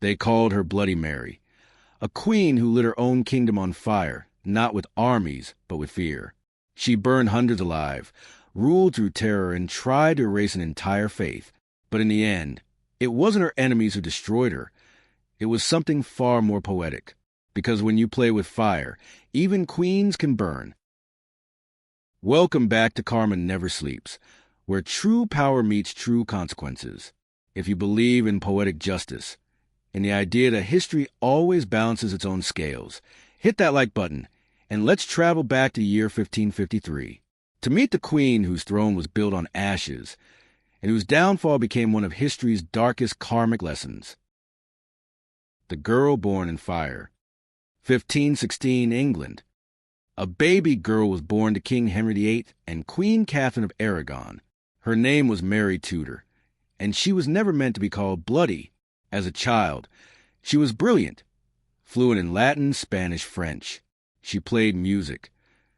They called her Bloody Mary, a queen who lit her own kingdom on fire, not with armies, but with fear. She burned hundreds alive, ruled through terror, and tried to erase an entire faith. But in the end, it wasn't her enemies who destroyed her. It was something far more poetic. Because when you play with fire, even queens can burn. Welcome back to Karma Never Sleeps, where true power meets true consequences. If you believe in poetic justice, and the idea that history always balances its own scales, hit that like button, and let's travel back to the year 1553, to meet the queen whose throne was built on ashes, and whose downfall became one of history's darkest karmic lessons. The girl born in fire. 1516 England. A baby girl was born to King Henry VIII and Queen Catherine of Aragon. Her name was Mary Tudor, and she was never meant to be called Bloody. As a child, she was brilliant, fluent in Latin, Spanish, French. She played music,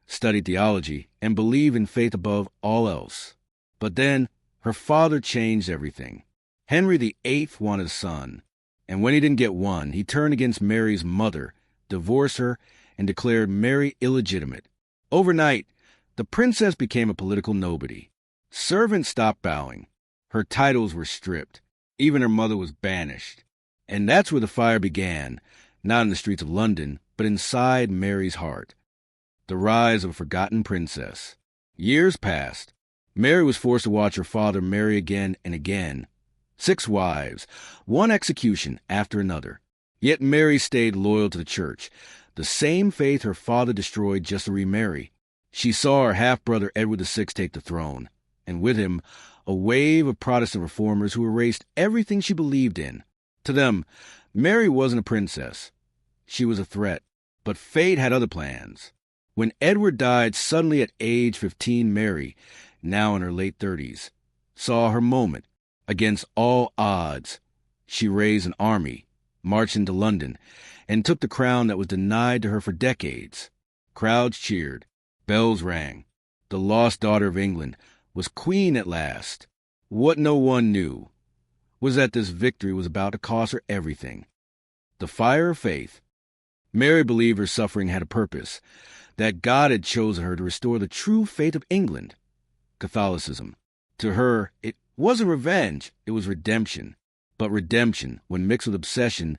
studied theology, and believed in faith above all else. But then, her father changed everything. Henry VIII wanted a son, and when he didn't get one, he turned against Mary's mother, divorced her, and declared Mary illegitimate. Overnight, the princess became a political nobody. Servants stopped bowing. Her titles were stripped. Even her mother was banished. And that's where the fire began, not in the streets of London, but inside Mary's heart. The rise of a forgotten princess. Years passed. Mary was forced to watch her father marry again and again. 6 wives, one execution after another. Yet Mary stayed loyal to the church, the same faith her father destroyed just to remarry. She saw her half-brother Edward VI take the throne, and with him, a wave of Protestant reformers who erased everything she believed in. To them, Mary wasn't a princess. She was a threat, but fate had other plans. When Edward died suddenly at age 15, Mary, now in her late 30s, saw her moment. Against all odds, she raised an army, marched into London, and took the crown that was denied to her for decades. Crowds cheered. Bells rang. The lost daughter of England was queen at last. What no one knew was that this victory was about to cost her everything. The fire of faith. Mary believed her suffering had a purpose, that God had chosen her to restore the true faith of England. Catholicism. To her, it wasn't revenge, it was redemption. But redemption, when mixed with obsession,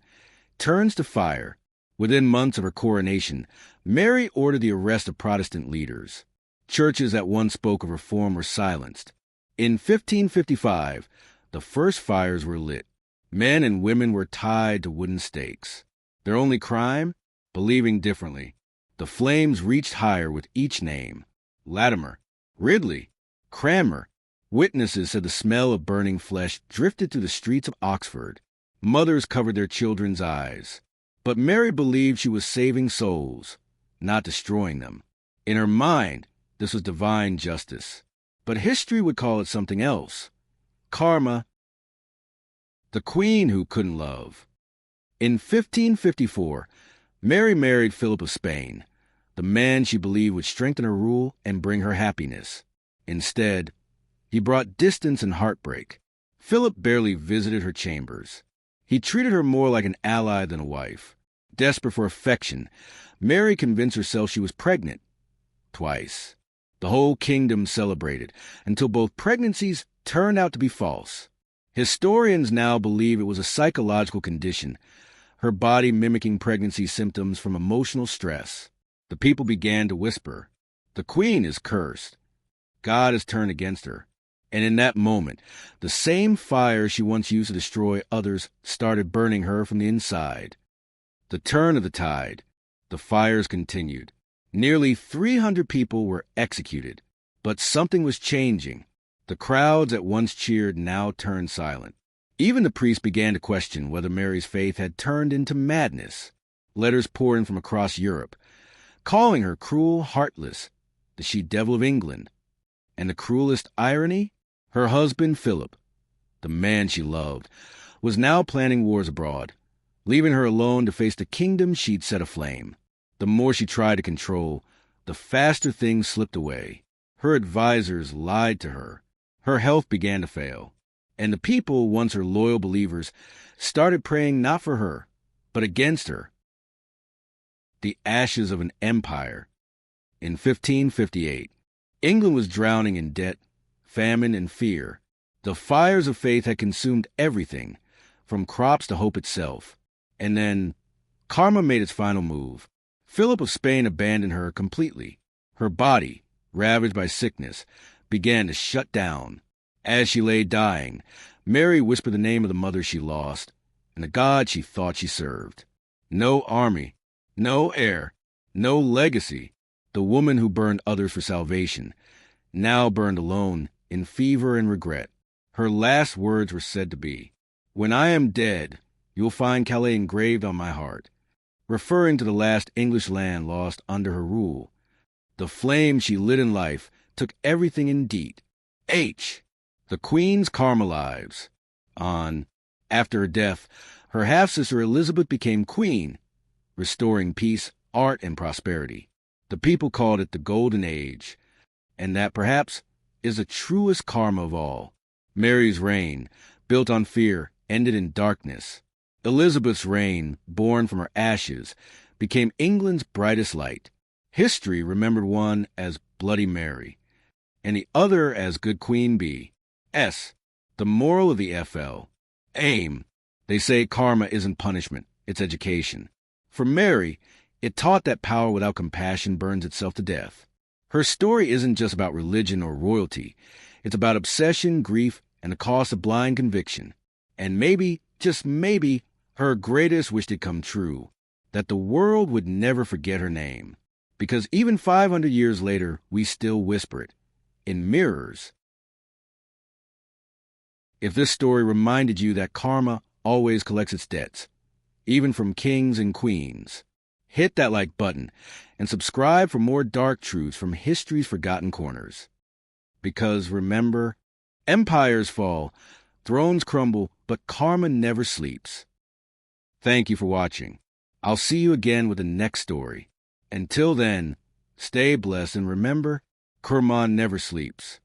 turns to fire. Within months of her coronation, Mary ordered the arrest of Protestant leaders. Churches that once spoke of reform were silenced. In 1555, the first fires were lit. Men and women were tied to wooden stakes. Their only crime? Believing differently. The flames reached higher with each name. Latimer, Ridley, Cranmer. Witnesses said the smell of burning flesh drifted through the streets of Oxford. Mothers covered their children's eyes. But Mary believed she was saving souls, not destroying them. In her mind, this was divine justice. But history would call it something else. Karma. The queen who couldn't love. In 1554, Mary married Philip of Spain, the man she believed would strengthen her rule and bring her happiness. Instead, he brought distance and heartbreak. Philip barely visited her chambers. He treated her more like an ally than a wife. Desperate for affection, Mary convinced herself she was pregnant. Twice. The whole kingdom celebrated, until both pregnancies turned out to be false. Historians now believe it was a psychological condition, her body mimicking pregnancy symptoms from emotional stress. The people began to whisper, "The queen is cursed. God has turned against her." And in that moment, the same fire she once used to destroy others started burning her from the inside. The turn of the tide. The fires continued. Nearly 300 people were executed. But something was changing. The crowds that once cheered now turned silent. Even the priests began to question whether Mary's faith had turned into madness. Letters poured in from across Europe, calling her cruel, heartless, the she-devil of England. And the cruelest irony? Her husband, Philip, the man she loved, was now planning wars abroad, leaving her alone to face the kingdom she'd set aflame. The more she tried to control, the faster things slipped away. Her advisors lied to her. Her health began to fail. And the people, once her loyal believers, started praying not for her, but against her. The ashes of an empire. In 1558, England was drowning in debt, famine, and fear. The fires of faith had consumed everything, from crops to hope itself. And then, karma made its final move. Philip of Spain abandoned her completely. Her body, ravaged by sickness, began to shut down. As she lay dying, Mary whispered the name of the mother she lost, and the God she thought she served. No army, no heir, no legacy. The woman who burned others for salvation now burned alone in fever and regret. Her last words were said to be, "When I am dead, you'll find Calais engraved on my heart," referring to the last English land lost under her rule. The flame she lit in life took everything indeed. H. The Queen's Karma Lives. After her death, her half-sister Elizabeth became queen, restoring peace, art, and prosperity. The people called it the Golden Age, and that perhaps is the truest karma of all. Mary's reign, built on fear, ended in darkness. Elizabeth's reign, born from her ashes, became England's brightest light. History remembered one as Bloody Mary, and the other as Good Queen Bee. S. The moral of the FL. Aim. They say karma isn't punishment, it's education. For Mary, it taught that power without compassion burns itself to death. Her story isn't just about religion or royalty. It's about obsession, grief, and the cost of blind conviction. And maybe, just maybe, her greatest wish did come true, that the world would never forget her name. Because even 500 years later, we still whisper it, in mirrors. If this story reminded you that karma always collects its debts, even from kings and queens, hit that like button and subscribe for more dark truths from history's forgotten corners. Because remember, empires fall, thrones crumble, but karma never sleeps. Thank you for watching. I'll see you again with the next story. Until then, stay blessed and remember, karma never sleeps.